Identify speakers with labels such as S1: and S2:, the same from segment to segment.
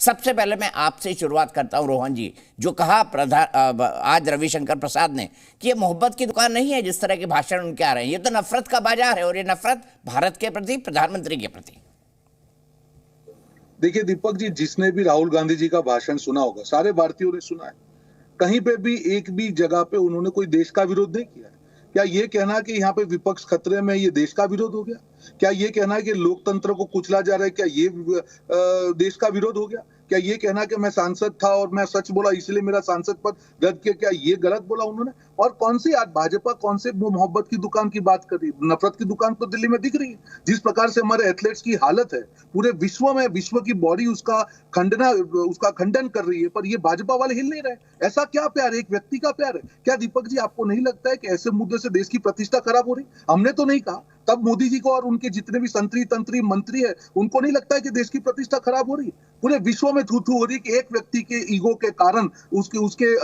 S1: सबसे पहले मैं आपसे शुरुआत करता हूं रोहन जी, जो कहा आज रविशंकर प्रसाद ने कि ये मोहब्बत की दुकान नहीं है, जिस तरह के भाषण उनके आ रहे हैं, ये तो नफरत का बाजार है, और ये नफरत भारत के प्रति, प्रधानमंत्री के प्रति।
S2: देखिए दीपक जी, जिसने भी राहुल गांधी जी का भाषण सुना होगा, सारे भारतीयों ने सुना है, कहीं पे भी एक भी जगह पे उन्होंने कोई देश का विरोध नहीं किया है। क्या ये कहना कि यहाँ पे विपक्ष खतरे में, ये देश का विरोध हो गया? क्या ये कहना है कि लोकतंत्र को कुचला जा रहा है, क्या ये देश का विरोध हो गया? क्या ये कहना कि मैं सांसद था और मैं सच बोला इसलिए मेरा सांसद पद रद्द किया, क्या ये गलत बोला उन्होंने? और कौन सी आज भाजपा कौन से वो मोहब्बत की दुकान की बात कर रही है? नफरत की दुकान तो दिल्ली में दिख रही है। जिस प्रकार से हमारे एथलीट्स की हालत है पूरे विश्व में, विश्व की बॉडी उसका खंडन कर रही है, पर ये भाजपा वाले हिल नहीं रहे। ऐसा क्या प्यार है? एक व्यक्ति का प्यार है क्या? दीपक जी, आपको नहीं लगता है कि ऐसे मुद्दे से देश की प्रतिष्ठा खराब हो रही? हमने तो नहीं कहा, तब मोदी जी को और उनके जितने भी संतरी तंत्री मंत्री है उनको नहीं लगता है कि देश की प्रतिष्ठा खराब हो रही है? पूरे विश्व में थू थू हो रही है कि एक व्यक्ति के ईगो के कारण, उसके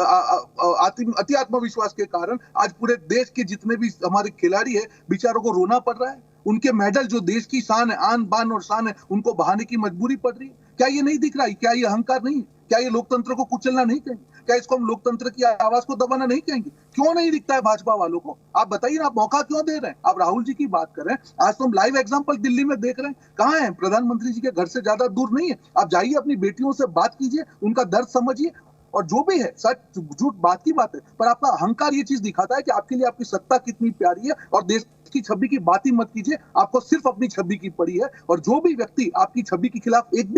S2: अति आत्मविश्वास के कारण आज पूरे देश के जितने भी हमारे खिलाड़ी है बेचारों को रोना पड़ रहा है। उनके मेडल जो देश की शान है, आन बान और शान है, उनको बहाने की मजबूरी पड़ रही है। क्या ये नहीं दिख रहा है? क्या ये अहंकार नहीं? क्या ये लोकतंत्र को कुचलना नहीं कहेंगे? क्या इसको हम लोकतंत्र की आवाज को दबाना नहीं कहेंगे? क्यों नहीं दिखता है भाजपा वालों को? आप बताइए ना, आप मौका क्यों दे रहे हैं? आप राहुल जी की बात कर रहे हैं, आज तो हम लाइव एग्जांपल दिल्ली में देख रहे हैं। कहाँ है? प्रधानमंत्री जी के घर से ज्यादा दूर नहीं है। आप जाइए, अपनी बेटियों से बात कीजिए, उनका दर्द समझिए, और जो भी है सच झूठ बात की बात है, पर आपका अहंकार ये चीज दिखाता है कि आपके लिए आपकी सत्ता कितनी प्यारी है, और देश की छवि की बात ही मत कीजिए, आपको सिर्फ अपनी छवि की पड़ी है। और जो भी व्यक्ति आपकी छवि के खिलाफ एक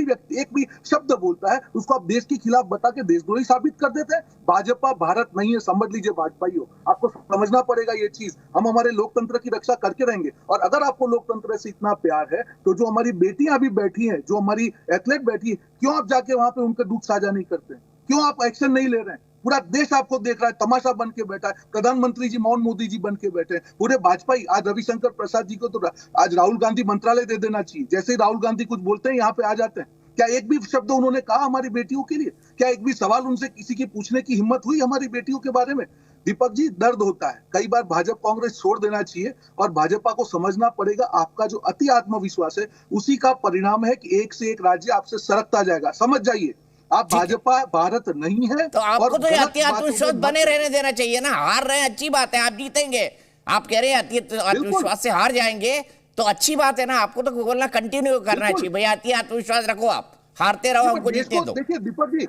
S2: भी शब्द बोलता है, उसको आप देश के खिलाफ बता के देशद्रोही साबित कर देते हैं। भाजपा भारत नहीं है, समझ लीजिए भाजपाई हो, आपको समझना पड़ेगा ये चीज। हम हमारे लोकतंत्र की रक्षा करके रहेंगे, और अगर आपको लोकतंत्र से इतना प्यार है तो जो हमारी बेटियां अभी बैठी हैं, जो हमारी एथलीट बैठी है, क्यों आप जाके वहां पे उनका दुख साझा नहीं करते? क्यों आप एक्शन नहीं ले रहे हैं? पूरा देश आपको देख रहा है, तमाशा बन के बैठा है। प्रधानमंत्री जी मौन मोदी जी बन के बैठे हैं, पूरे भाजपाई। आज रविशंकर प्रसाद जी को तो आज राहुल गांधी मंत्रालय दे देना चाहिए। जैसे ही राहुल गांधी कुछ बोलते हैं यहाँ पे आ जाते हैं। क्या एक भी शब्द उन्होंने कहा हमारी बेटियों के लिए? क्या एक भी सवाल उनसे किसी की पूछने की हिम्मत हुई हमारी बेटियों के बारे में? दीपक जी, दर्द होता है। कई बार भाजपा कांग्रेस छोड़ देना चाहिए, और भाजपा को समझना पड़ेगा आपका जो अति आत्मविश्वास है उसी का परिणाम है कि एक से एक राज्य आपसे सरकता जाएगा। समझ जाइए, आप भाजपा भारत नहीं है।
S1: तो आपको तो आत्मविश्वास बने रहने देना चाहिए ना। हार रहे हैं, अच्छी बात है, आप जीतेंगे। आप कह रहे हैं आत्मविश्वास से हार जाएंगे, तो अच्छी बात है ना। आपको तो बोलना कंटिन्यू करना चाहिए, भैया आत्मविश्वास रखो, आप हारते रहो, हमको जीतने दो।
S2: देखिए दीपक जी,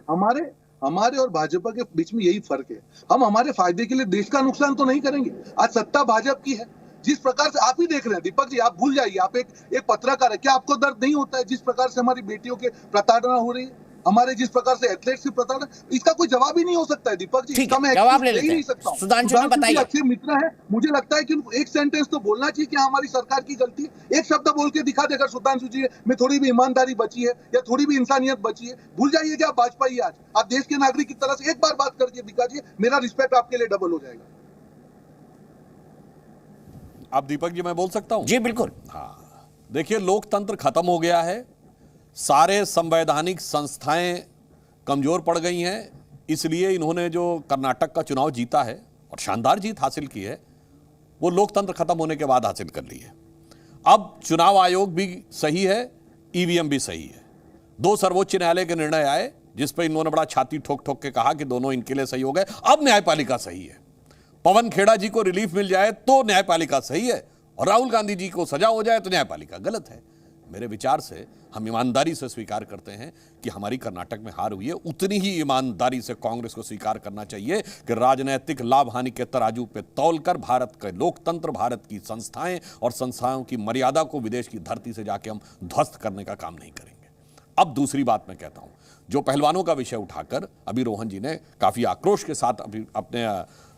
S2: हमारे और भाजपा के बीच में यही फर्क है। हम हमारे फायदे के लिए देश का नुकसान तो नहीं करेंगे। आज सत्ता भाजपा की है, जिस प्रकार से आप ही देख रहे हैं दीपक जी, आप भूल जाइए, आप एक पत्रकार है, क्या आपको दर्द नहीं होता है जिस प्रकार से हमारी बेटियों के प्रताड़ना हो रही है, हमारे जिस प्रकार से एथलीट्स की प्रताड़ना? इसका कोई जवाब ही नहीं हो सकता है दीपक जी।
S1: इसका मैं जवाब ले नहीं सकता। सुधांशु जी
S2: अच्छे मित्र है, मुझे लगता है कि उनको एक सेंटेंस तो बोलना चाहिए कि हमारी सरकार की गलती है। एक शब्द बोल के दिखा देगा सुधांशु जी में थोड़ी भी ईमानदारी बची है या थोड़ी भी इंसानियत बची है। भूल जाइए कि आप भाजपाई, आज आप देश के नागरिक की तरह से एक बार बात करके दिखाइए, मेरा रिस्पेक्ट आपके लिए डबल हो जाएगा।
S3: अब दीपक जी मैं बोल सकता हूं?
S1: जी बिल्कुल।
S3: हाँ, देखिए, लोकतंत्र खत्म हो गया है, सारे संवैधानिक संस्थाएं कमजोर पड़ गई हैं। इसलिए इन्होंने जो कर्नाटक का चुनाव जीता है और शानदार जीत हासिल की है, वो लोकतंत्र खत्म होने के बाद हासिल कर ली है। अब चुनाव आयोग भी सही है, ईवीएम भी सही है। दो सर्वोच्च न्यायालय के निर्णय आए जिस पर इन्होंने बड़ा छाती ठोक ठोक के कहा कि दोनों इनके लिए सही हो गए। अब न्यायपालिका सही है। पवन खेड़ा जी को रिलीफ मिल जाए तो न्यायपालिका सही है, और राहुल गांधी जी को सजा हो जाए तो न्यायपालिका गलत है। मेरे विचार से हम ईमानदारी से स्वीकार करते हैं कि हमारी कर्नाटक में हार हुई है। उतनी ही ईमानदारी से कांग्रेस को स्वीकार करना चाहिए कि राजनीतिक लाभ हानि के तराजू पे तौलकर भारत के लोकतंत्र, भारत की संस्थाएं और संस्थाओं की मर्यादा को विदेश की धरती से जाके हम ध्वस्त करने का काम नहीं करेंगे। अब दूसरी बात मैं कहता हूं, जो पहलवानों का विषय उठाकर अभी रोहन जी ने काफी आक्रोश के साथ अभी अपने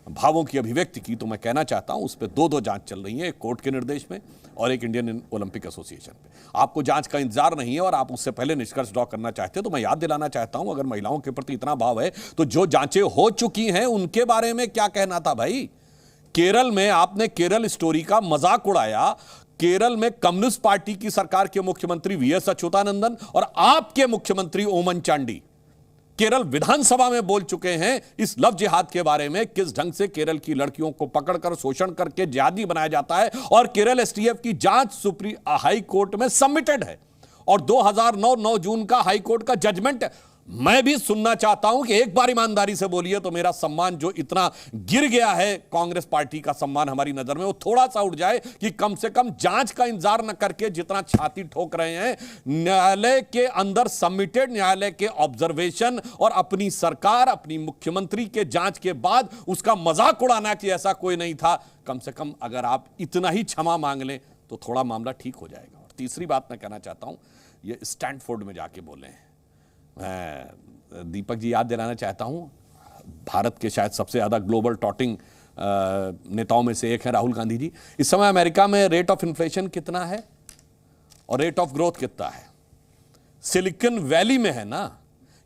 S3: भावों की अभिव्यक्ति की, तो मैं कहना चाहता हूं उस पर दो जांच चल रही है, एक कोर्ट के निर्देश में और एक इंडियन ओलंपिक एसोसिएशन पे। आपको जांच का इंतजार नहीं है और आप उससे पहले निष्कर्ष ड्रॉ करना चाहते हैं, तो मैं याद दिलाना चाहता हूं, अगर महिलाओं के प्रति इतना भाव है तो जो जांचें हो चुकी हैं उनके बारे में क्या कहना था भाई? केरल में आपने केरल स्टोरी का मजाक उड़ाया। केरल में कम्युनिस्ट पार्टी की सरकार के मुख्यमंत्री वीएस अच्युतानंदन और आपके मुख्यमंत्री ओमन चांडी केरल विधानसभा में बोल चुके हैं इस लव जिहाद के बारे में, किस ढंग से केरल की लड़कियों को पकड़कर शोषण करके जिहादी बनाया जाता है। और केरल एसटीएफ की जांच सुप्रीम हाई कोर्ट में सबमिटेड है और 2009 9 जून का हाई कोर्ट का जजमेंट मैं भी सुनना चाहता हूं कि एक बार ईमानदारी से बोलिए तो मेरा सम्मान जो इतना गिर गया है, कांग्रेस पार्टी का सम्मान हमारी नजर में, वो थोड़ा सा उठ जाए कि कम से कम जांच का इंतजार न करके जितना छाती ठोक रहे हैं, न्यायालय के अंदर सबमिटेड, न्यायालय के ऑब्जर्वेशन और अपनी सरकार, अपनी मुख्यमंत्री के जांच के बाद उसका मजाक उड़ाना कि ऐसा कोई नहीं था, कम से कम अगर आप इतना ही क्षमा मांग लें तो थोड़ा मामला ठीक हो जाएगा। और तीसरी बात मैं कहना चाहता हूं, ये स्टैनफोर्ड में जाके बोले हैं, मैं दीपक जी याद दिलाना चाहता हूं, भारत के शायद सबसे ज्यादा ग्लोबल टॉटिंग नेताओं में से एक है राहुल गांधी जी। इस समय अमेरिका में रेट ऑफ इन्फ्लेशन कितना है और रेट ऑफ ग्रोथ कितना है? सिलिकॉन वैली में है ना,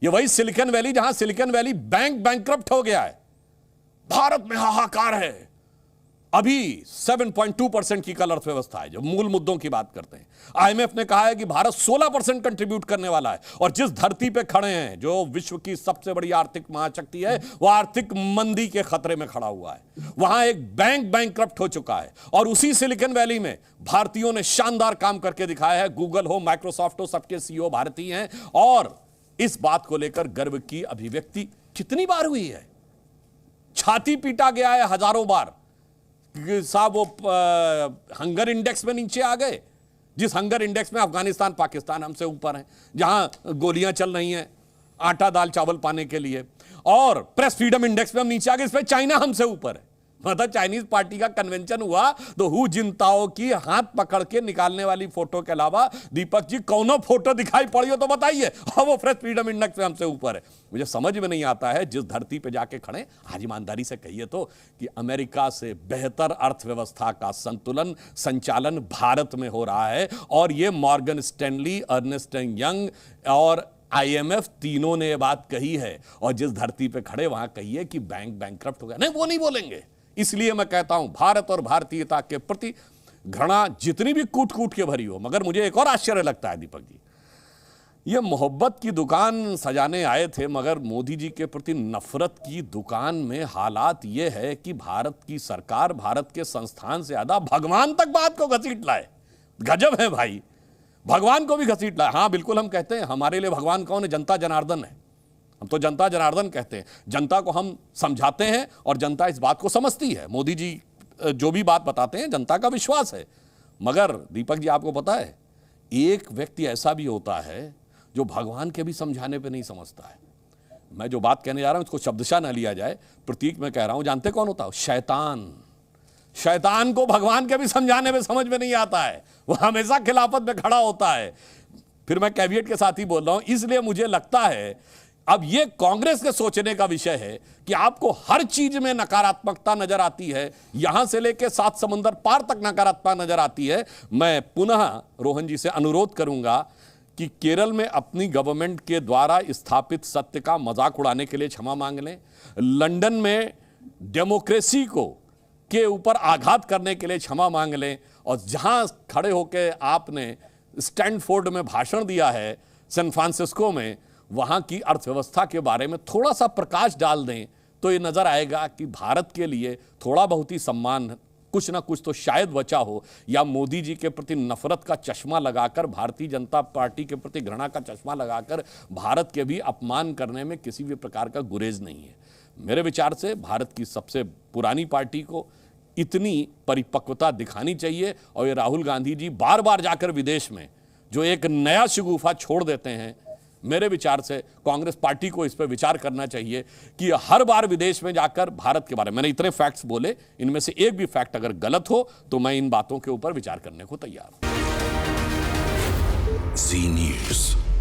S3: ये वही सिलिकॉन वैली जहां सिलिकॉन वैली बैंकक्रप्ट हो गया है। भारत में हाहाकार है। अभी 7.2% की कल अर्थव्यवस्था है। जब मूल मुद्दों की बात करते हैं, आईएमएफ ने कहा है कि भारत 16% कंट्रीब्यूट करने वाला है, और जिस धरती पे खड़े हैं, जो विश्व की सबसे बड़ी आर्थिक महाशक्ति है, वह आर्थिक मंदी के खतरे में खड़ा हुआ है। वहां एक बैंकक्रप्ट हो चुका है, और उसी सिलिकॉन वैली में भारतीयों ने शानदार काम करके दिखाया है। गूगल हो, माइक्रोसॉफ्ट हो, सबके सीईओ भारतीय हैं, और इस बात को लेकर गर्व की अभिव्यक्ति कितनी बार हुई है? छाती पीटा गया है हजारों बार। साहब वो हंगर इंडेक्स में नीचे आ गए, जिस हंगर इंडेक्स में अफगानिस्तान, पाकिस्तान हमसे ऊपर हैं, जहां गोलियां चल रही हैं आटा दाल चावल पाने के लिए, और प्रेस फ्रीडम इंडेक्स में हम नीचे आ गए, इस पर चाइना हमसे ऊपर है। मतलब चाइनीज पार्टी का कन्वेंशन हुआ तो हु जिनताओ की हाथ पकड़ के निकालने वाली फोटो के अलावा दीपक जी कौनो फोटो दिखाई पड़ी हो तो बताइए, और वो प्रेस फ्रीडम इंडेक्स में हमसे ऊपर है। मुझे समझ में नहीं आता है, जिस धरती पे जाके खड़े, आज ईमानदारी से कहिए तो, कि अमेरिका से बेहतर अर्थव्यवस्था का संचालन भारत में हो रहा है, और ये Morgan Stanley, Ernst and Young और आईएमएफ तीनों ने ये बात कही है। और जिस धरती पे खड़े वहां कहिए कि बैंकक्रप्ट हो गया, नहीं, वो नहीं बोलेंगे। इसलिए मैं कहता हूं, भारत और भारतीयता के प्रति घृणा जितनी भी कूट कूट के भरी हो, मगर मुझे एक और आश्चर्य लगता है दीपक जी, ये मोहब्बत की दुकान सजाने आए थे, मगर मोदी जी के प्रति नफरत की दुकान में हालात ये है कि भारत की सरकार, भारत के संस्थान से ज्यादा भगवान तक बात को घसीट लाए। गजब है भाई, भगवान को भी घसीट लाए। हाँ बिल्कुल, हम कहते हैं हमारे लिए भगवान कौन है? जनता जनार्दन है। हम तो जनता जनार्दन कहते हैं। जनता को हम समझाते हैं और जनता इस बात को समझती है। मोदी जी जो भी बात बताते हैं जनता का विश्वास है। मगर दीपक जी आपको पता है, एक व्यक्ति ऐसा भी होता है जो भगवान के भी समझाने पे नहीं समझता है। मैं जो बात कहने जा रहा हूं उसको शब्दशः न लिया जाए, प्रतीक मैं कह रहा हूं, जानते कौन होता है? शैतान। शैतान को भगवान के भी समझाने में समझ में नहीं आता है, वह हमेशा खिलाफत में खड़ा होता है। फिर मैं कैविएट के साथ ही बोल रहा हूं, इसलिए मुझे लगता है अब ये कांग्रेस के सोचने का विषय है कि आपको हर चीज में नकारात्मकता नजर आती है, यहां से लेकर 7 समुंदर पार तक नकारात्मकता नजर आती है। मैं पुनः रोहन जी से अनुरोध करूंगा कि केरल में अपनी गवर्नमेंट के द्वारा स्थापित सत्य का मजाक उड़ाने के लिए क्षमा मांग लें। लंदन में डेमोक्रेसी को के ऊपर आघात करने के लिए क्षमा मांग लें, और जहां खड़े होकर आपने स्टैनफोर्ड में भाषण दिया है, सैन फ्रांसिस्को में, वहां की अर्थव्यवस्था के बारे में थोड़ा सा प्रकाश डाल दें तो ये नजर आएगा कि भारत के लिए थोड़ा बहुत ही सम्मान, कुछ ना कुछ तो शायद बचा हो, या मोदी जी के प्रति नफरत का चश्मा लगाकर, भारतीय जनता पार्टी के प्रति घृणा का चश्मा लगाकर भारत के भी अपमान करने में किसी भी प्रकार का गुरेज नहीं है। मेरे विचार से भारत की सबसे पुरानी पार्टी को इतनी परिपक्वता दिखानी चाहिए, और ये राहुल गांधी जी बार बार जाकर विदेश में जो एक नया शगुफा छोड़ देते हैं, मेरे विचार से कांग्रेस पार्टी को इस पर विचार करना चाहिए कि हर बार विदेश में जाकर भारत के बारे में, मैंने इतने फैक्ट्स बोले, इनमें से एक भी फैक्ट अगर गलत हो तो मैं इन बातों के ऊपर विचार करने को तैयार हूं।
S4: जी न्यूज़।